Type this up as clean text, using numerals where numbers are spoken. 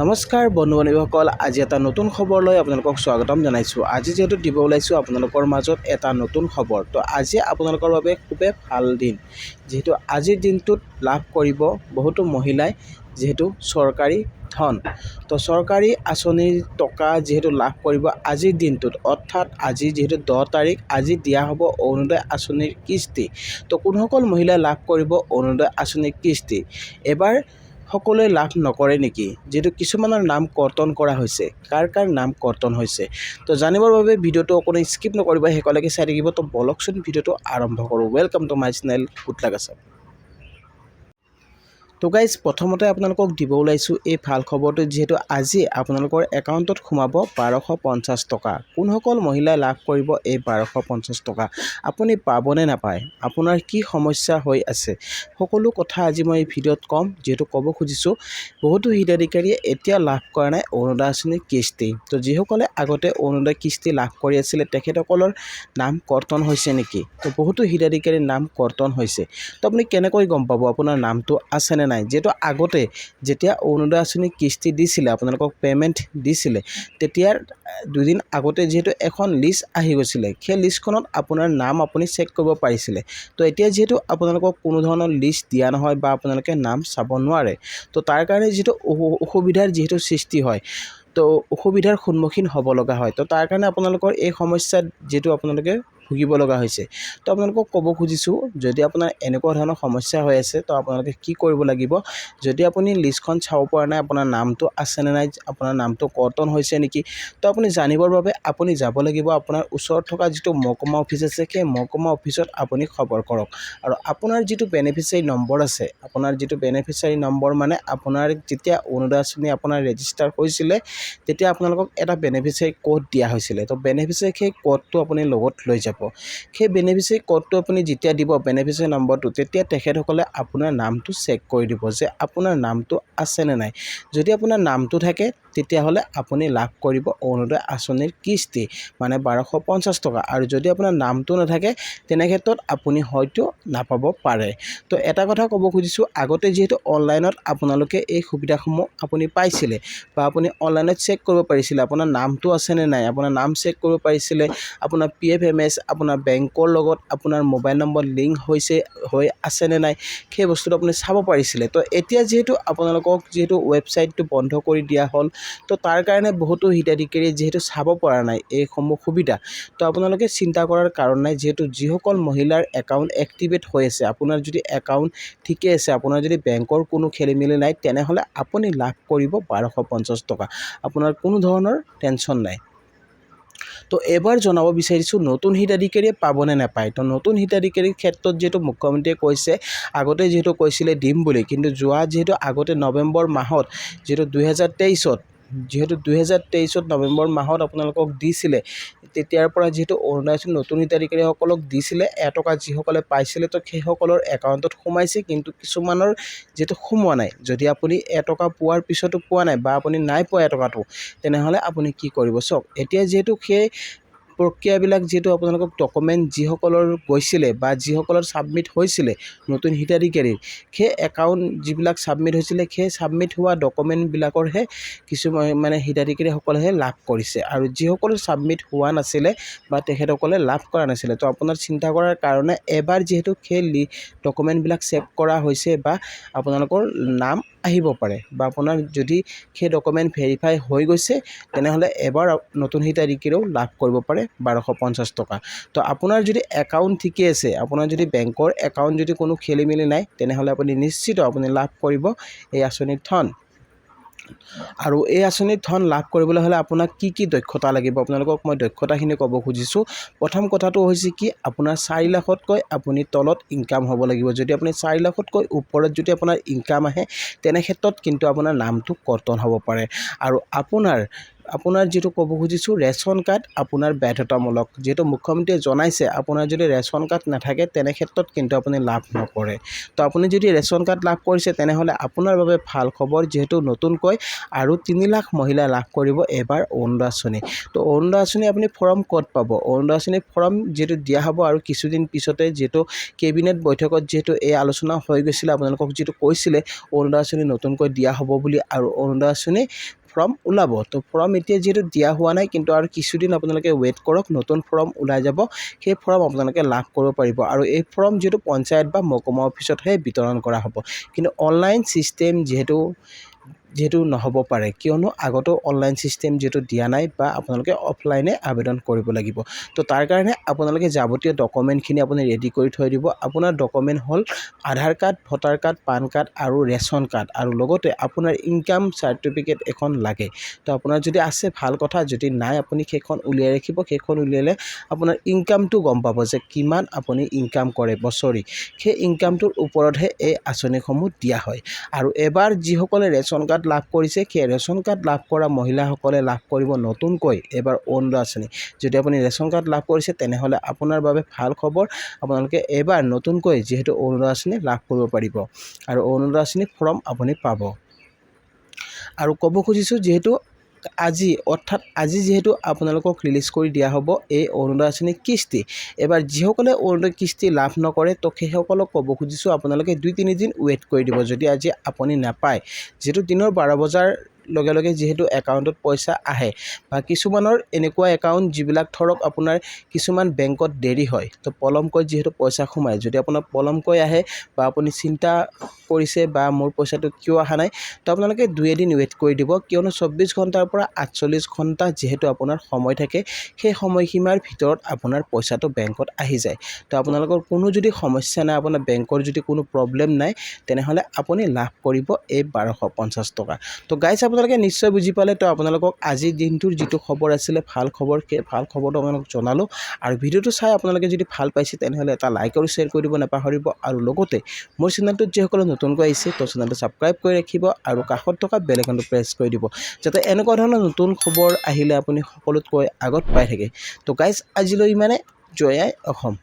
নমস্কাৰ বন্ধু বান্ধৱীসকল, আজি এটা নতুন খবৰলৈ আপোনালোকক স্বাগতম জনাইছোঁ। আজি যিহেতু দিব ওলাইছোঁ আপোনালোকৰ মাজত এটা নতুন খবৰ, তো আজি আপোনালোকৰ বাবে খুবেই ভাল দিন। যিহেতু আজিৰ দিনটোত লাভ কৰিব বহুতো মহিলাই যিহেতু চৰকাৰী ধন, তো চৰকাৰী আঁচনিৰ টকা যিহেতু লাভ কৰিব আজিৰ দিনটোত, অৰ্থাৎ আজি যিহেতু 10 তাৰিখ, আজি দিয়া হ'ব অৰুণোদয় আঁচনিৰ কিস্তি। তো কোনসকল মহিলাই লাভ কৰিব অৰুণোদয় আঁচনিৰ কিস্তি? এবাৰ সকলোৱে লাভ নকৰে নেকি? যিহেতু কিছুমানৰ নাম কৰ্তন কৰা হৈছে, কাৰ কাৰ নাম কৰ্তন হৈছে, তো জানিবৰ বাবে ভিডিঅ'টো অকণমান স্কিপ নকৰিব, শেষলৈকে চাই থাকিব। তো বলকচোন ভিডিঅ'টো আৰম্ভ কৰোঁ। Welcome to my channel good luck Assam. তো গাইজ, প্ৰথমতে আপোনালোকক দিব ওলাইছোঁ এই ভাল খবৰটো, যিহেতু আজি আপোনালোকৰ একাউণ্টত সোমাব 1250 টকা। কোনসকল মহিলাই লাভ কৰিব এই 1250 টকা? আপুনি পাবনে নাপায়? আপোনাৰ কি সমস্যা হৈ আছে? সকলো কথা আজি মই এই ভিডিঅ'ত ক'ম। যিহেতু ক'ব খুজিছোঁ, বহুতো হিতাধিকাৰীয়ে এতিয়া লাভ কৰা নাই অৰুণোদয় আঁচনিৰ কিস্তি। তো যিসকলে আগতে অৰুণোদয় কিস্তি লাভ কৰি আছিলে, তেখেতসকলৰ নাম কৰ্তন হৈছে নেকি? তো বহুতো হিতাধিকাৰীৰ নাম কৰ্তন হৈছে। তো আপুনি কেনেকৈ গম পাব আপোনাৰ নামটো আছেনে নাই? যিহেতু আগতে যেতিয়া অৰুণোদয় আঁচনিৰ কিস্তি দিছিলে, আপোনালোকক পে'মেণ্ট দিছিলে, তেতিয়াৰ দুদিন আগতে যিহেতু এখন লিষ্ট আহি গৈছিলে, সেই লিষ্টখনত আপোনাৰ নাম আপুনি চেক কৰিব পাৰিছিলে। তো এতিয়া যিহেতু আপোনালোকক কোনো ধৰণৰ লিষ্ট দিয়া নহয় বা আপোনালোকে নাম চাব নোৱাৰে, তো তাৰ কাৰণে যিহেতু অসুবিধাৰ যিহেতু সৃষ্টি হয়, তো অসুবিধাৰ সন্মুখীন হ'ব লগা হয়। তো তাৰ কাৰণে আপোনালোকৰ এই সমস্যাত যিহেতু আপোনালোকে ভুগিব লগা হৈছে। তো আপোনালোকক ক'ব খুজিছোঁ, যদি আপোনাৰ এনেকুৱা ধৰণৰ সমস্যা হৈ আছে, তো আপোনালোকে কি কৰিব লাগিব? যদি আপুনি লিষ্টখন চাব পৰা নাই, আপোনাৰ নামটো আছেনে নাই, আপোনাৰ নামটো কৰ্তন হৈছে নেকি, তো আপুনি জানিবৰ বাবে আপুনি যাব লাগিব আপোনাৰ ওচৰত থকা যিটো মহকুমা অফিচ আছে, সেই মহকুমা অফিচত আপুনি খবৰ কৰক। আৰু আপোনাৰ যিটো বেনিফিচিয়াৰী নম্বৰ আছে, আপোনাৰ যিটো বেনিফিচিয়াৰী নম্বৰ মানে আপোনাৰ যেতিয়া অৰুণোদয় আঁচনি আপোনাৰ ৰেজিষ্টাৰ হৈছিলে, তেতিয়া আপোনালোকক এটা বেনিফিচিয়াৰী কোড দিয়া হৈছিলে। তো বেনিফিচিয়াৰী সেই কোডটো আপুনি লগত লৈ যাব। সেই বেনিফিচিয়াৰী কোডটো আপুনি যেতিয়া দিব, বেনিফিচিয়াৰী নম্বৰটো, তেতিয়া তেখেতসকলে আপোনাৰ নামটো চেক কৰি দিব যে আপোনাৰ নামটো আছেনে নাই। যদি আপোনাৰ নামটো থাকে, তেতিয়াহ'লে আপুনি লাভ কৰিব অৰুণোদয় আঁচনিৰ কিস্তি, মানে 1250 টকা। আৰু যদি আপোনাৰ নামটো নাথাকে, তেনে ক্ষেত্ৰত আপুনি হয়তো নাপাব পাৰে। তো এটা কথা ক'ব খুজিছোঁ, আগতে যিহেতু অনলাইনত আপোনালোকে এই সুবিধাসমূহ আপুনি পাইছিলে, বা আপুনি অনলাইনত চেক কৰিব পাৰিছিলে আপোনাৰ নামটো আছেনে নাই, আপোনাৰ নাম চেক কৰিব পাৰিছিলে, আপোনাৰ PFMS আপোনাৰ বেংকৰ লগত আপোনাৰ মোবাইল নম্বৰ লিংক হৈ আছেনে নাই, সেই বস্তুটো আপুনি চাব পাৰিছিলে। তো এতিয়া যিহেতু আপোনালোকক যিহেতু ৱেবছাইটটো বন্ধ কৰি দিয়া হ'ল, তো তাৰ কাৰণে বহুতো হিতাধিকাৰীয়ে যিহেতু চাব পৰা নাই এইসমূহ সুবিধা। তো আপোনালোকে চিন্তা কৰাৰ কাৰণ নাই, যিহেতু যিসকল মহিলাৰ একাউণ্ট এক্টিভেট হৈ আছে, আপোনাৰ যদি একাউণ্ট ঠিকে আছে, আপোনাৰ যদি বেংকৰ কোনো খেলিমেলি নাই, তেনেহ'লে আপুনি লাভ কৰিব 1250 টকা। আপোনাৰ কোনো ধৰণৰ টেনশ্যন নাই। তো এবাৰ জনাব বিচাৰিছোঁ, নতুন হিতাধিকাৰীয়ে পাবনে নাপায়? তো নতুন হিতাধিকাৰীৰ ক্ষেত্ৰত যিহেতু মুখ্যমন্ত্ৰীয়ে কৈছে, আগতে যিহেতু কৈছিলে দিম বুলি, কিন্তু যিহেতু আগতে নৱেম্বৰ মাহত যিহেতু 2023 নৱেম্বৰ মাহত আপোনালোকক দিছিলে, তেতিয়াৰ পৰা যিহেতু অৰুণোদয় আঁচনি নতুন হিতাধিকাৰীসকলক দিছিলে, এটকা যিসকলে পাইছিলে, তো সেইসকলৰ একাউণ্টত সোমাইছে, কিন্তু কিছুমানৰ যিহেতু সোমোৱা নাই। যদি আপুনি এটকা পোৱাৰ পিছতো পোৱা নাই, বা আপুনি নাই পোৱা এটকাটো, তেনেহ'লে আপুনি কি কৰিব? চাওক, এতিয়া যিহেতু সেই প্ৰক্ৰিয়াবিলাক যিহেতু আপোনালোকক ডকুমেণ্ট যিসকলৰ গৈছিলে বা যিসকলৰ ছাবমিট হৈছিলে নতুন হিতাধিকাৰীৰ, সেই একাউণ্ট যিবিলাক ছাবমিট হৈছিলে, সেই ছাবমিট হোৱা ডকুমেণ্টবিলাকৰহে কিছুমান মানে হিতাধিকাৰীসকলেহে লাভ কৰিছে। আৰু যিসকলৰ ছাবমিট হোৱা নাছিলে বা তেখেতসকলে লাভ কৰা নাছিলে, তো আপোনাৰ চিন্তা কৰাৰ কাৰণে এবাৰ যিহেতু সেই ডকুমেণ্টবিলাক চেক কৰা হৈছে, বা আপোনালোকৰ নাম আহিব পাৰে, বা আপোনাৰ যদি সেই ডকুমেণ্ট ভেৰিফাই হৈ গৈছে, তেনেহ'লে এবাৰ নতুন হিতাধিকাৰীও লাভ কৰিব পাৰে 1250 টকা। তো আপোনাৰ যদি একাউণ্ট ঠিকে আছে, আপোনাৰ যদি বেংকৰ একাউণ্ট যদি কোনো খেলিমেলি নাই, তেনেহ'লে আপুনি নিশ্চিত আপুনি লাভ কৰিব এই আঁচনিৰ ধন। আৰু এই আঁচনিৰ ধন লাভ কৰিবলৈ হ'লে আপোনাক কি কি দক্ষতা লাগিব, আপোনালোকক মই দক্ষতাখিনি ক'ব খুজিছোঁ। প্ৰথম কথাটো হৈছে কি, আপোনাৰ 4 লাখতকৈ আপুনি তলত ইনকাম হ'ব লাগিব। যদি আপুনি 4 লাখতকৈ ওপৰত যদি আপোনাৰ ইনকাম আহে, তেনে ক্ষেত্ৰত কিন্তু আপোনাৰ নামটো কৰ্তন হ'ব পাৰে। আৰু আপোনাৰ আপোনাৰ যেটো ক'ব খুজিছোঁ ৰেচন কাৰ্ড আপোনাৰ বাধ্যতামূলক যেটো মুখ্যমন্ত্ৰীয়ে জনাইছে আপোনাৰ যদি ৰেচন কাৰ্ড নাথাকে তেনে ক্ষেত্ৰত কিন্তু আপুনি লাভ নকৰে তো আপুনি যদি ৰেচন কাৰ্ড লাভ কৰিছে তেনেহলে আপোনাৰ বাবে ভাল খবৰ যেহেতু নতুনকৈ আৰু 3 লাখ মহিলা লাভ কৰিব এবাৰ অৰুণোদয় আঁচনি তো অৰুণোদয় আঁচনি আপুনি ফৰ্ম ক'ত পাব অৰুণোদয় আঁচনি ফৰ্ম যেটো দিয়া হ'ব আৰু কিছুদিন পিছতে যেটো কেবিনেট বৈঠকত যেটো এই আলোচনা হৈ গৈছিল আপোনালোকক যেটো কৈছিলে অৰুণোদয় আঁচনি নতুনকৈ দিয়া হ'ব বুলি আৰু অৰুণোদয় আঁচনি ফৰ্ম ওলাব তো ফৰ্ম এতিয়া যেটো দিয়া হোৱা নাই কিন্তু আৰু কিছুদিন আপোনালোকে ওয়েট কৰক নতুন ফৰ্ম ওলাই যাব সেই ফৰ্ম আপোনালোকে লাভ কৰিব পাৰিব আৰু এই ফৰ্ম যেটো পঞ্চায়ত বা মহকুমা অফিচতহে বিতৰণ কৰা হ'ব কিন্তু অনলাইন সিস্টেম যেহেতু নহ'ব পাৰে কিয়নো আগতো অনলাইন সিস্টেম যেটো দিয়া নাই বা আপোনালোকে অফলাইনে আবেদন কৰিব লাগিব তো তাৰ কাৰণে আপোনালোকে যাৱতীয় ডকুমেণ্টখিনি আপুনি ৰেডি কৰি থৈ দিব আপোনাৰ ডকুমেণ্ট হ'ল Aadhaar card voter card PAN card আৰু ৰেচন কাৰ্ড আৰু লগতে আপোনাৰ ইনকাম সাৰ্টিফিকেট এখন লাগে তো আপোনাৰ যদি আছে ভাল কথা যদি নাই আপুনি সেইখন উলিয়াই ৰাখিব সেইখন উলিয়ালে আপোনাৰ ইনকামটো গম পাব যে কিমান আপুনি ইনকাম কৰে বছৰি সেই ইনকামটোৰ ওপৰতহে এই আঁচনিসমূহ দিয়া হয় আৰু এবাৰ যিসকলে ৰেচন কাৰ্ড লাভ কৰিছে সেই ৰেচন কাৰ্ড লাভ কৰা মহিলাসকলে লাভ কৰিব নতুনকৈ এবাৰ অৰুণোদয় আঁচনি যদি আপুনি ৰেচন কাৰ্ড লাভ কৰিছে তেনেহলে আপোনাৰ বাবে ভাল খবৰ আপোনালোকে এবাৰ নতুনকৈ যেহেতু অৰুণোদয় আঁচনি লাভ কৰিব পাৰিব আৰু অৰুণোদয় আঁচনি ফৰ্ম আপুনি পাব আৰু ক'ব খুজিছোঁ যেহেতু আজি যেহেতু আপোনালোকক ৰিলিজ কৰি দিয়া হ'ব এই অৰুণোদয় আঁচনি কিস্তি এবাৰ যিসকলে অৰুণোদয় কিস্তি লাভ নকৰে তো সেইসকলক ক'ব খুজিছোঁ আপোনালোকে 2-3 দিন ৱেট কৰি দিব যদি আজি আপুনি নাপায় যেহেতু দিনৰ 12 বজাৰ লগে যেহেতু একাউণ্টত পইচা আহে বা কিছুমানৰ এনেকুৱা একাউণ্ট যিবিলাক ধৰক আপোনাৰ কিছুমান বেংকত দেৰি হয় তো পলমকৈ যেহেতু পইচা সোমায় যদি আপোনাৰ পলমকৈ আহে বা আপুনি চিন্তা কৰিছে বা মোৰ পইচাটো কিয় অহা নাই তো আপোনালোকে 2 দিন ৱেট কৰি দিব কিয়নো 24 ঘণ্টাৰ পৰা 48 ঘণ্টা যেহেতু আপোনাৰ সময় থাকে সেই সময়সীমাৰ ভিতৰত আপোনাৰ পইচাটো বেংকত আহি যায় তো আপোনালোকৰ কোনো যদি সমস্যা নাই আপোনাৰ বেংকৰ যদি কোনো প্ৰব্লেম নাই তেনেহলে আপুনি লাভ কৰিব এই 1250 টকা তো গাইজ আপোনালোকে নিশ্চয় বুজি পালে তো আপোনালোকক আজি দিনটোৰ যেটো খবৰ আছিল ভাল খবৰ সেই ভাল খবৰটো আপোনালোকক জনালো আৰু ভিডিওটো চাই আপোনালোকে যদি ভাল পাইছে তেনেহলে এটা লাইক আৰু শেয়াৰ কৰি দিব নাপাহৰিব আৰু লগতে মোৰ চেনেলটোত যিসকলে নতুনকৈ আহিছে তো চেনেলটো সাবস্ক্ৰাইব কৰি ৰাখিব আৰু কাষত থকা বেল আইকনটো প্ৰেছ কৰি দিব যাতে এনেকুৱা ধৰণৰ নতুন খবৰ আহিলে আপুনি সকলোতকৈ আগত পাই থাকে তো গাইজ আজিলৈ ইমানে জয় আই অসম।